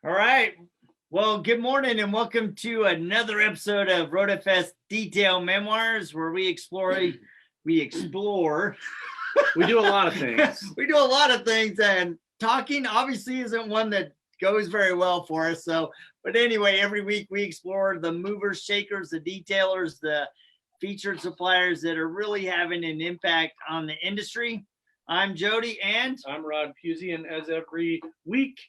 All right. Well, good morning and welcome to another episode of RoadFS Detail Memoirs, where we explore. We do a lot of things. We do a lot of things, and talking obviously isn't one that goes very well for us. But anyway, every week we explore the movers, shakers, the detailers, the featured suppliers that are really having an impact on the industry. I'm Jody, and I'm Rob Schruefer, and as every week,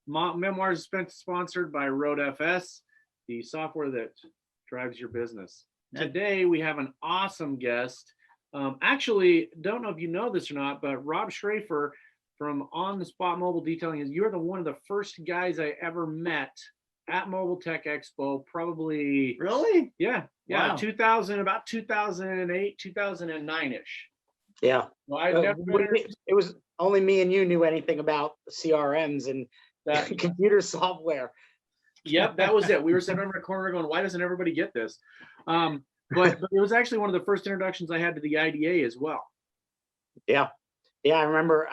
Memoirs is sponsored by RoadFS, the software that drives your business. Today, we have an awesome guest. Actually, don't know if you know this or not, but Rob Schruefer from On the Spot Mobile Detailing, you're one of the first guys I ever met at Mobile Tech Expo, probably. Really? Yeah. Wow. about 2008, 2009-ish. Yeah. Well, it was only me and you knew anything about CRMs and that computer software. Yep, that was it. We were sitting over a corner going, why doesn't everybody get this? But it was actually one of the first introductions I had to the IDA as well. Yeah. I remember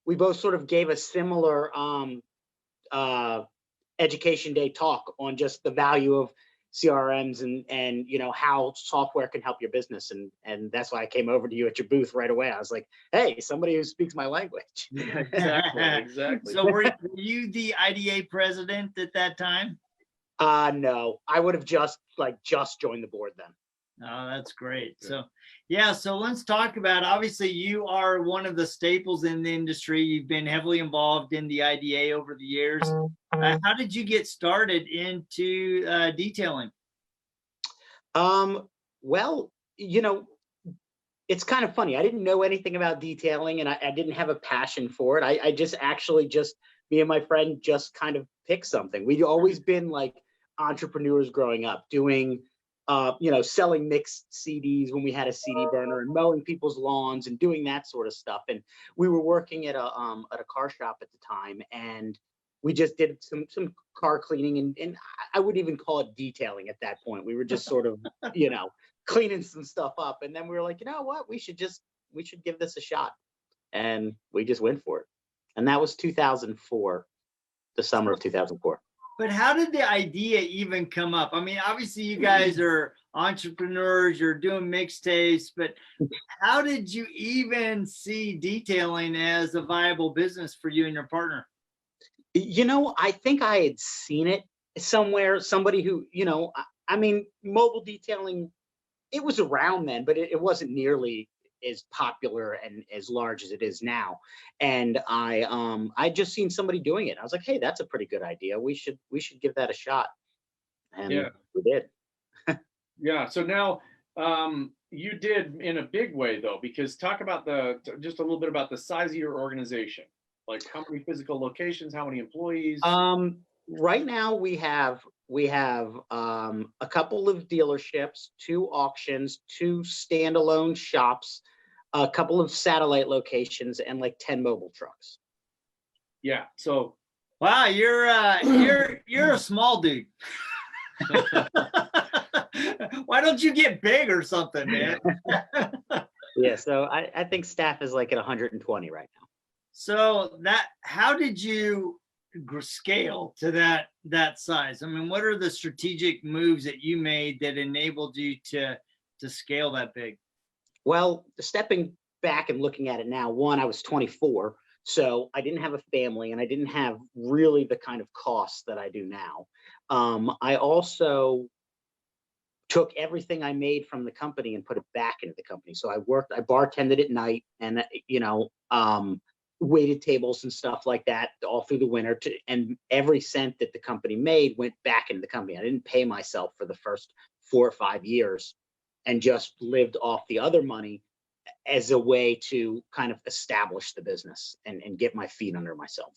we both sort of gave a similar education day talk on just the value of CRMs and how software can help your business, and that's why I came over to you at your booth right away. I was like, hey, somebody who speaks my language. Yeah, exactly. So were you the IDA president at that time? No, I would have just joined the board then. Oh, that's great. So let's talk about, obviously you are one of the staples in the industry. You've been heavily involved in the IDA over the years. How did you get started into detailing? Well, it's kind of funny. I didn't know anything about detailing, and I didn't have a passion for it. I just me and my friend just kind of picked something. We'd always been like entrepreneurs growing up, doing selling mixed CDs when we had a CD burner and mowing people's lawns and doing that sort of stuff. And we were working at a car shop at the time, and we just did some car cleaning, and I wouldn't even call it detailing at that point. We were just sort of, cleaning some stuff up. And then we were like, you know what, we should give this a shot. And we just went for it. And that was 2004, the summer of 2004. But how did the idea even come up? I mean, obviously you guys are entrepreneurs, you're doing mixtapes, but how did you even see detailing as a viable business for you and your partner? I think I had seen it somewhere, somebody who, mobile detailing, it was around then, but it wasn't nearly as popular and as large as it is now. And I just seen somebody doing it. I was like, hey, that's a pretty good idea. We should give that a shot. And we did. Yeah. So now you did in a big way though, because talk about just a little bit about the size of your organization. Like how many physical locations, how many employees? Right now we have a couple of dealerships, 2 auctions, 2 standalone shops, a couple of satellite locations, and like 10 mobile trucks. Yeah. So wow, you're a small dude. Why don't you get big or something, man? Yeah. So I think staff is like at 120 right now. So how did you scale to that size? I mean, what are the strategic moves that you made that enabled you to scale that big? Well, stepping back and looking at it now, I was 24, so I didn't have a family and I didn't have really the kind of costs that I do now. I also took everything I made from the company and put it back into the company. So I bartended at night, and waited tables and stuff like that all through the winter, and every cent that the company made went back into the company. I didn't pay myself for the first 4 or 5 years, and just lived off the other money as a way to kind of establish the business and get my feet under myself.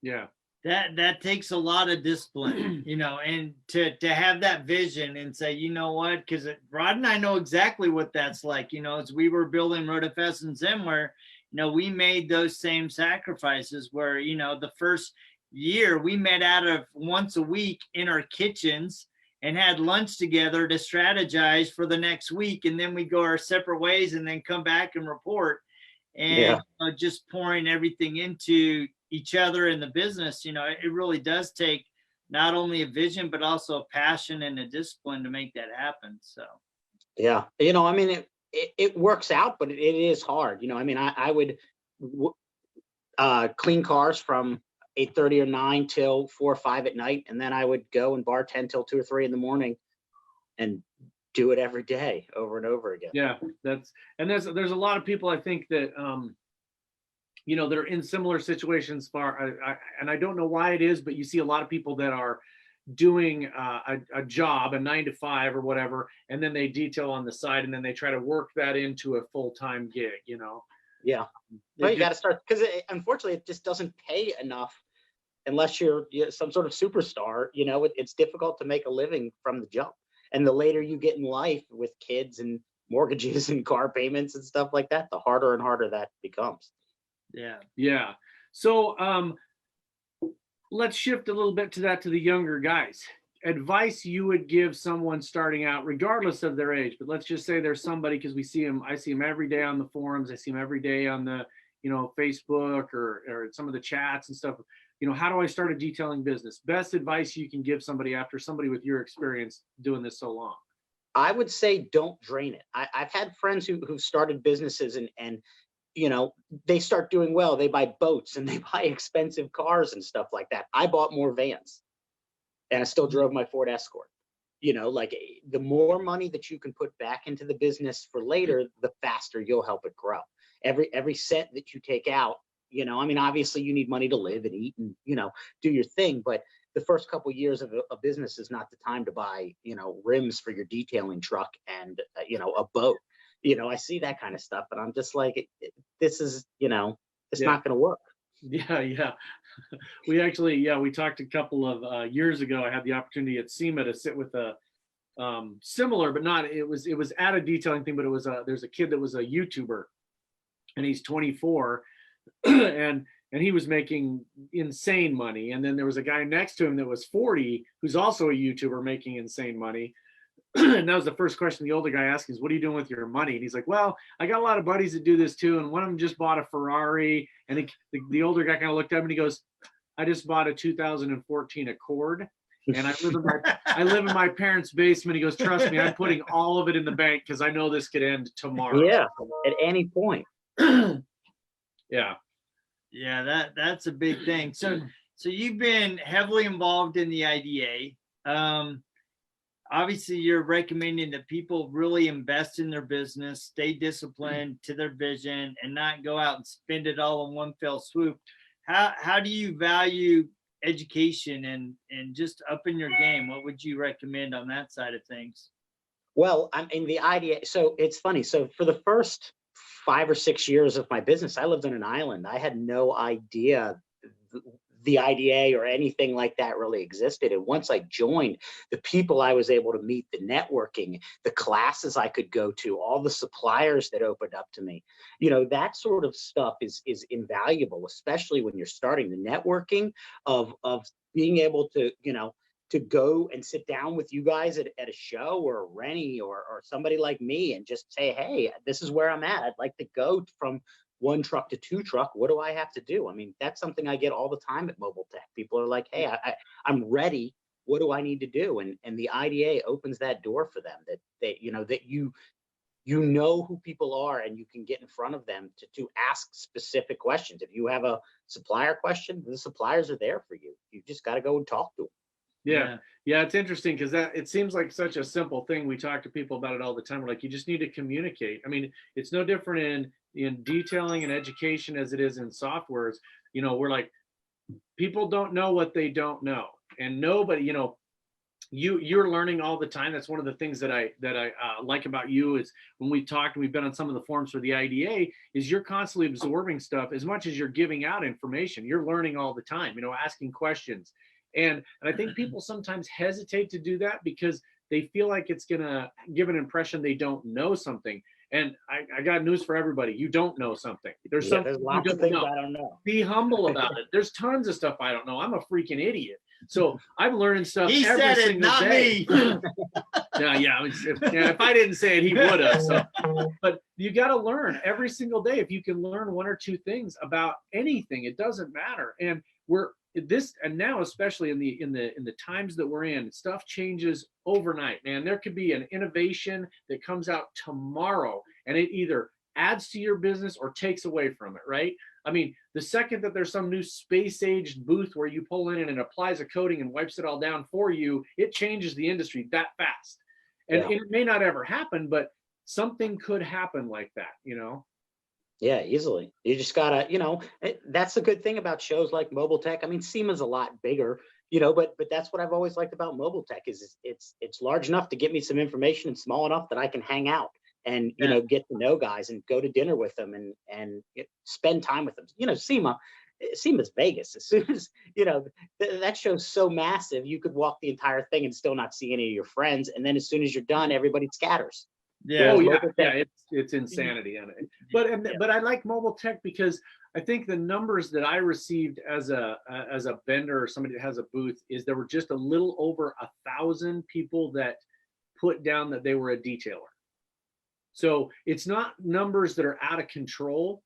Yeah. That takes a lot of discipline, and to have that vision and say, you know what, because Rod and I know exactly what that's like, as we were building RoadFS and SEMA, we made those same sacrifices where, the first year we met out of once a week in our kitchens and had lunch together to strategize for the next week. And then we go our separate ways and then come back and report. And just pouring everything into, each other in the business, you know, it really does take not only a vision, but also a passion and a discipline to make that happen. So, Yeah. You know, I mean, it works out, but it is hard. You know, I mean, I would clean cars from 8:30 or 9 till 4 or 5 at night. And then I would go and bartend till 2 or 3 in the morning and do it every day over and over again. Yeah, there's a lot of people I think that you know, they're in similar situations. And I don't know why it is, but you see a lot of people that are doing a job, a 9 to 5 or whatever, and then they detail on the side, and then they try to work that into a full-time gig. You know. Yeah. Well, you got to start, because unfortunately it just doesn't pay enough unless you're some sort of superstar. You know, it's difficult to make a living from the jump. And the later you get in life with kids and mortgages and car payments and stuff like that, the harder and harder that becomes. yeah. Yeah. So let's shift a little bit to the younger guys. Advice you would give someone starting out, regardless of their age, but let's just say there's somebody, because I see them every day on the forums. I see them every day on the, you know, Facebook or some of the chats and stuff. You know, how do I start a detailing business? Best advice you can give somebody after somebody with your experience doing this so long. I would say don't drain it. I've had friends who started businesses and you know, they start doing well. They buy boats and they buy expensive cars and stuff like that. I bought more vans and I still drove my Ford Escort. You know, like, the more money that you can put back into the business for later, the faster you'll help it grow. Every cent that you take out, you know, I mean, obviously you need money to live and eat and, you know, do your thing. But the first couple of years of a business is not the time to buy, you know, rims for your detailing truck and, you know, a boat. You know, I see that kind of stuff, and I'm just like, this is, you know, it's not going to work. Yeah. We actually, we talked a couple of years ago. I had the opportunity at SEMA to sit with a similar, but not, it was at a detailing thing, but there's a kid that was a YouTuber, and he's 24 and he was making insane money. And then there was a guy next to him that was 40, who's also a YouTuber making insane money. And that was the first question the older guy asked is, what are you doing with your money? And he's like, well, I got a lot of buddies that do this too. And one of them just bought a Ferrari. And the older guy kind of looked at him and he goes, I just bought a 2014 Accord. And I live in my parents' basement. He goes, trust me, I'm putting all of it in the bank because I know this could end tomorrow. Yeah, at any point. Yeah. Yeah, that's a big thing. So you've been heavily involved in the IDA. Obviously, you're recommending that people really invest in their business, stay disciplined to their vision, and not go out and spend it all in one fell swoop. How do you value education and just upping your game? What would you recommend on that side of things? Well, I'm in the IDA. So it's funny. So for the first 5 or 6 years of my business, I lived on an island. I had no idea the IDA or anything like that really existed. And once I joined, the people I was able to meet, the networking, the classes I could go to, all the suppliers that opened up to me, you know, that sort of stuff is invaluable, especially when you're starting. The networking of being able to, you know, to go and sit down with you guys at a show or a Rennie or somebody like me and just say, hey, this is where I'm at. I'd like to go from 1 truck to 2 truck. What do I have to do? I mean, that's something I get all the time at Mobile Tech. People are like, hey, I'm ready. What do I need to do? And the IDA opens that door for them, that they, you know, that you know who people are and you can get in front of them to ask specific questions. If you have a supplier question, the suppliers are there for you. You just got to go and talk to them. Yeah, it's interesting because it seems like such a simple thing. We talk to people about it all the time. We're like, you just need to communicate. I mean, it's no different in detailing and education as it is in softwares. You know, we're like, people don't know what they don't know, and nobody, you know, you're learning all the time. That's one of the things that I like about you is when we talked, we've been on some of the forums for the IDA, is you're constantly absorbing stuff as much as you're giving out information. You're learning all the time, you know, asking questions. And I think people sometimes hesitate to do that because they feel like it's going to give an impression they don't know something. And I got news for everybody. You don't know something. There's lots of things I don't know. Be humble about it. There's tons of stuff I don't know. I'm a freaking idiot. So I'm learning stuff He every said it, single not day. me. Yeah, if I didn't say it, he would have. So, but you got to learn every single day. If you can learn one or two things about anything, it doesn't matter. And and now especially in the times that we're in, stuff changes overnight. Man, there could be an innovation that comes out tomorrow, and it either adds to your business or takes away from it, right? I mean, the second that there's some new space-aged booth where you pull in and it applies a coating and wipes it all down for you, it changes the industry that fast. And it may not ever happen, but something could happen like that, you know? Yeah, easily. You just gotta, that's the good thing about shows like Mobile Tech. I mean, SEMA's a lot bigger, but that's what I've always liked about Mobile Tech is it's large enough to get me some information and small enough that I can hang out and get to know guys and go to dinner with them and spend time with them. SEMA's Vegas. As soon as that show's so massive, you could walk the entire thing and still not see any of your friends. And then as soon as you're done, everybody scatters. Yeah. It's insanity. But I like Mobile Tech because I think the numbers that I received as a vendor or somebody that has a booth is there were just a little over 1,000 people that put down that they were a detailer. So it's not numbers that are out of control,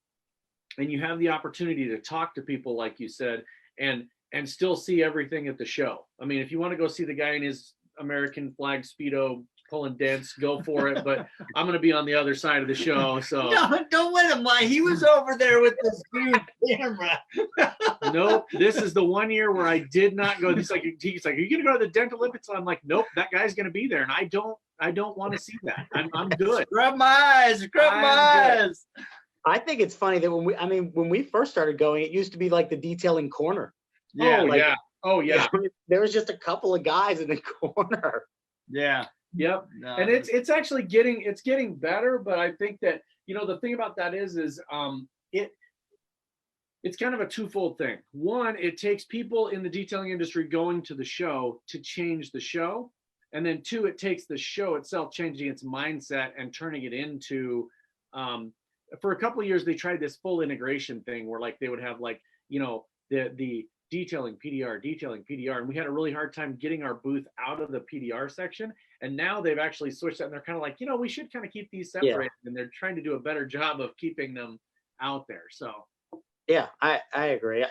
and you have the opportunity to talk to people, like you said, and still see everything at the show. I mean, if you want to go see the guy in his American flag Speedo pulling dents, go for it. But I'm going to be on the other side of the show. So No, don't let him lie. He was over there with this huge camera. Nope. This is the one year where I did not go. He's like, are you going to go to the Dental Olympics? I'm like, nope, that guy's going to be there. And I don't want to see that. I'm good. Scrub my eyes. I think it's funny that when we first started going, it used to be like the detailing corner. Yeah. Oh yeah. There was just a couple of guys in the corner. Yeah. Yep. No. And it's actually getting better, but I think that the thing about that is it's kind of a twofold thing. One, it takes people in the detailing industry going to the show to change the show, and then two, it takes the show itself changing its mindset and turning it into. For a couple of years, they tried this full integration thing where like they would have like the detailing PDR, and we had a really hard time getting our booth out of the PDR section. And now they've actually switched that, and they're kind of like, we should kind of keep these separated, and they're trying to do a better job of keeping them out there. So yeah, I agree.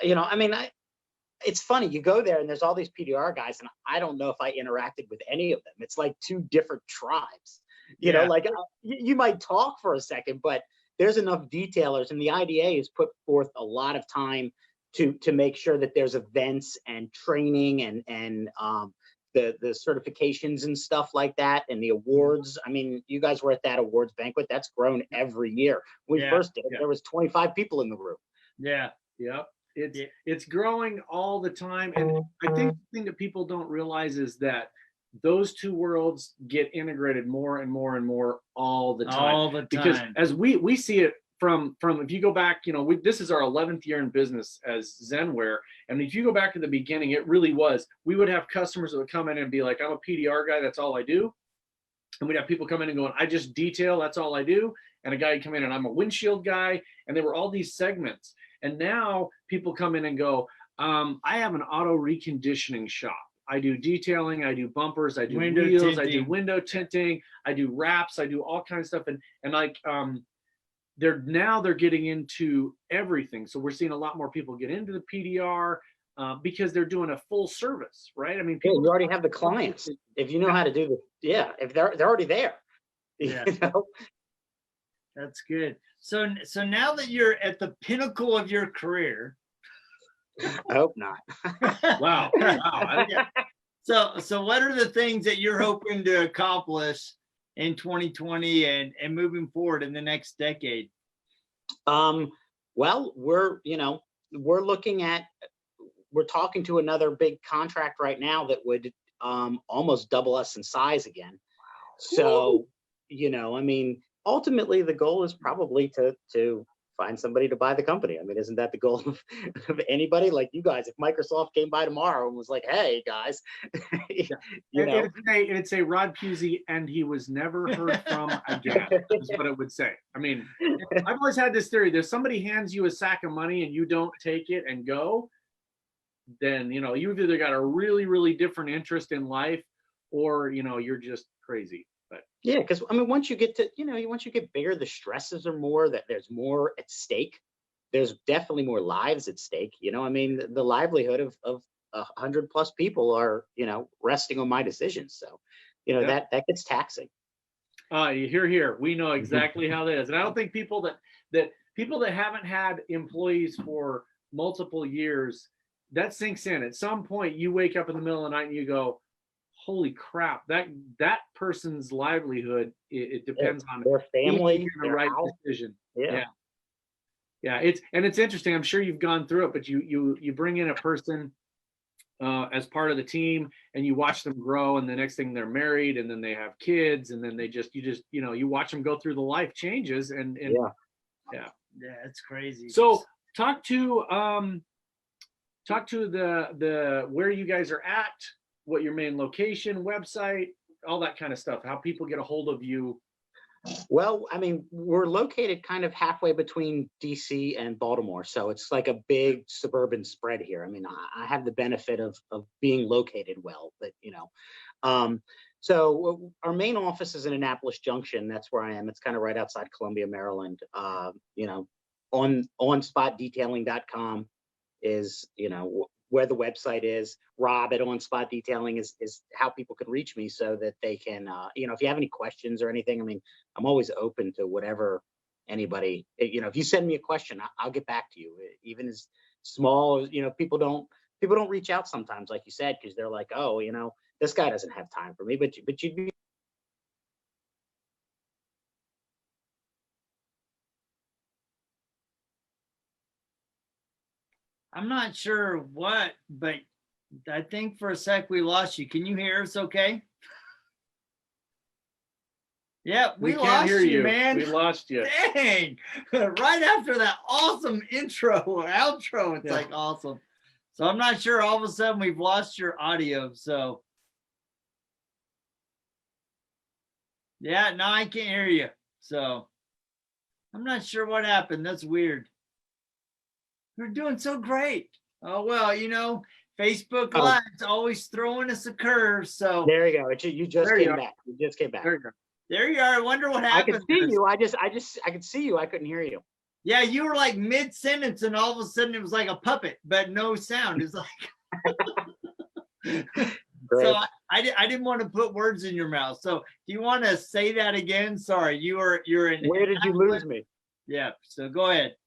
It's funny, you go there and there's all these PDR guys, and I don't know if I interacted with any of them. It's like two different tribes. You might talk for a second, but there's enough detailers, and the IDA has put forth a lot of time to make sure that there's events and training and the certifications and stuff like that, and the awards. I mean, you guys were at that awards banquet. That's grown every year. When we first did it, there was 25 people in the room. Yeah. Yep. It's growing all the time. And I think the thing that people don't realize is that those two worlds get integrated more and more and more all the time. Because as we see it from if you go back, this is our 11th year in business as Zenware. And if you go back to the beginning, it really was, we would have customers that would come in and be like, I'm a PDR guy, that's all I do. And we'd have people come in and going, I just detail, that's all I do. And a guy would come in and I'm a windshield guy. And there were all these segments. And now people come in and go, I have an auto reconditioning shop. I do detailing, I do bumpers, I do wheels, tinting. I do window tinting, I do wraps, I do all kinds of stuff. And like they're getting into everything. So we're seeing a lot more people get into the PDR because they're doing a full service, right? I mean, people you already have the clients. If you know how to do if they're already there. Yeah. That's good. So now that you're at the pinnacle of your career, I hope not. Wow. So what are the things that you're hoping to accomplish in 2020 and moving forward in the next decade? Well, we're talking to another big contract right now that would almost double us in size again. So, ultimately the goal is probably to find somebody to buy the company. I mean, isn't that the goal of anybody? Like you guys, if Microsoft came by tomorrow and was like, hey guys, it'd say Rod Pusey and he was never heard from again, is what it would say. I mean, I've always had this theory. There's somebody hands you a sack of money and you don't take it and go, then, you've either got a really, really different interest in life, or, you're just crazy. But Yeah, because I mean, once you get to, once you get bigger, the stresses are more, that there's more at stake. There's definitely more lives at stake. I mean, the livelihood of 100+ people are, resting on my decisions. So, Yep. that gets taxing. You hear here, we know exactly how that is. And I don't think people that haven't had employees for multiple years, that sinks in. At some point, you wake up in the middle of the night and you go, holy crap, that person's livelihood, it depends on Their family, making the their right house. decision. Yeah. Yeah. It's interesting. I'm sure you've gone through it, but you bring in a person as part of the team, and you watch them grow, and the next thing they're married, and then they have kids, and then you watch them go through the life changes, and Yeah. It's crazy. So talk to the where you guys are at, what your main location, website, all that kind of stuff, how people get a hold of you. Well, I mean, we're located kind of halfway between DC and Baltimore, so it's like a big suburban spread here. I mean, I have the benefit of being located well, but so our main office is in Annapolis Junction. That's where I am. It's kind of right outside Columbia, Maryland. onspotdetailing.com is, where the website is. Rob at On Spot Detailing is how people can reach me, so that they can, if you have any questions or anything, I mean, I'm always open to whatever anybody, if you send me a question, I'll get back to you, even as small as, people don't reach out sometimes, like you said, because they're like, oh, this guy doesn't have time for me, but you'd be. I'm not sure what, but I think for a sec we lost you. Can you hear us okay? Yeah, we can't lost hear you, man. We lost you. Dang. Right after that awesome intro or outro, it's like awesome. So I'm not sure, all of a sudden we've lost your audio. So yeah, now I can't hear you. So I'm not sure what happened. That's weird. We're doing so great. Oh, well, Facebook Live's always throwing us a curve. So there you go. You just came back. You just came back. There you go. There you are. I wonder what happened. I could see you. I could see you. I couldn't hear you. Yeah, you were like mid-sentence, and all of a sudden it was like a puppet, but no sound. It's like so I didn't want to put words in your mouth. So do you want to say that again? Sorry, you're in. Where did you lose me? Yeah. So go ahead.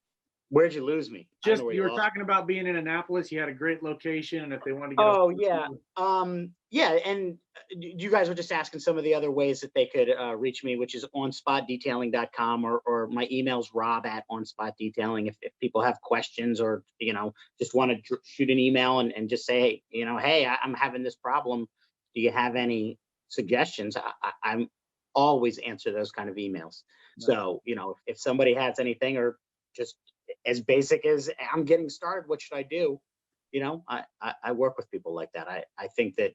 Where'd you lose me? Just, you were talking about being in Annapolis. You had a great location, and if they wanted to get. Oh yeah, and you guys were just asking some of the other ways that they could reach me, which is onspotdetailing.com, or my email's rob@onspotdetailing. If people have questions, or just want to shoot an email and just say, hey, I'm having this problem. Do you have any suggestions? I'm always answer those kind of emails. So if somebody has anything, or just as basic as I'm getting started, what should I do? I work with people like that. I think that,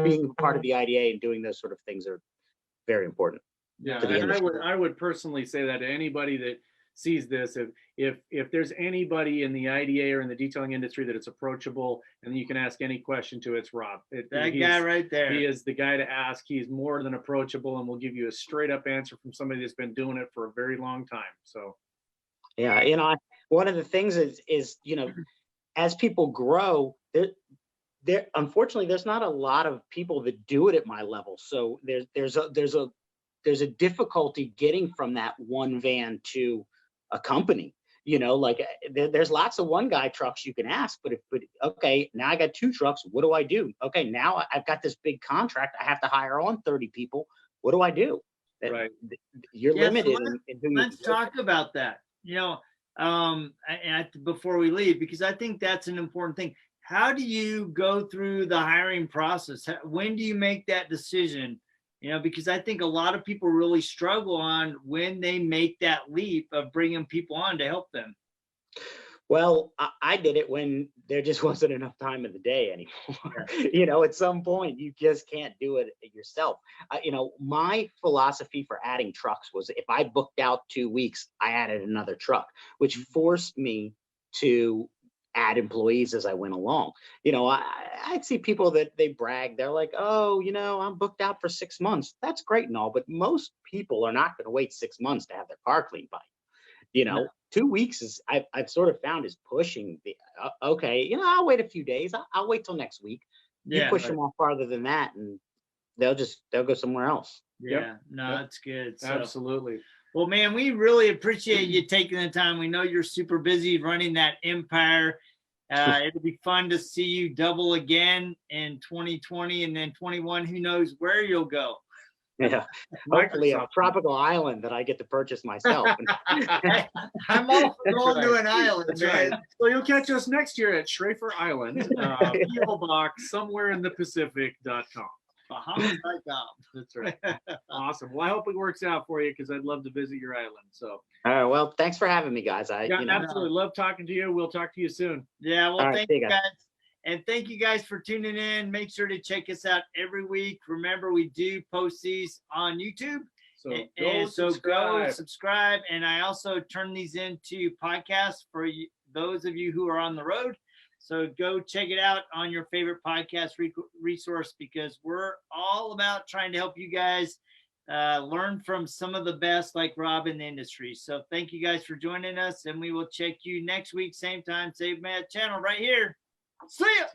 being part of the IDA and doing those sort of things are very important. Yeah, and I would personally say that to anybody that sees this, if there's anybody in the IDA or in the detailing industry that it's approachable and you can ask any question to, it's Rob. That guy right there. He is the guy to ask. He's more than approachable, and will give you a straight up answer from somebody that's been doing it for a very long time. So yeah, one of the things is as people grow, there unfortunately there's not a lot of people that do it at my level. So there's a difficulty getting from that one van to a company. There's lots of one guy trucks you can ask, but okay, now I got 2 trucks. What do I do? Okay, now I've got this big contract. I have to hire on 30 people. What do I do? Right. You're limited. Let's talk about that. Before we leave, because I think that's an important thing. How do you go through the hiring process? When do you make that decision? Because I think a lot of people really struggle on when they make that leap of bringing people on to help them. Well, I did it when there just wasn't enough time in the day anymore. At some point you just can't do it yourself. My philosophy for adding trucks was, if I booked out 2 weeks, I added another truck, which forced me to add employees as I went along. You know, I'd see people that they brag, they're like, oh, you know, I'm booked out for 6 months. That's great and all, but most people are not going to wait 6 months to have their car cleaned by you. You know, 2 weeks is I've sort of found is pushing the okay, you know, I'll wait a few days. I'll wait till next week. You push them off farther than that, and they'll go somewhere else. Yeah, no, that's good. So, Absolutely. well, man, we really appreciate you taking the time. We know you're super busy running that empire. It'll be fun to see you double again in 2020 and then 21. Who knows where you'll go? Yeah, hopefully a tropical island that I get to purchase myself. I'm also going to an island. That's right. So you'll catch us next year at Schreufer Island, PO Box somewhere in the Pacific.com. Bahamas.com. That's right. Awesome. Well, I hope it works out for you because I'd love to visit your island. So, all right. Well, thanks for having me, guys. Absolutely love talking to you. We'll talk to you soon. Yeah. Well, right, thank you guys. And thank you guys for tuning in. Make sure to check us out every week. Remember, we do post these on YouTube. So go subscribe. And I also turn these into podcasts for those of you who are on the road. So go check it out on your favorite podcast resource, because we're all about trying to help you guys learn from some of the best like Rob in the industry. So thank you guys for joining us, and we will check you next week, same time, same channel right here. See ya.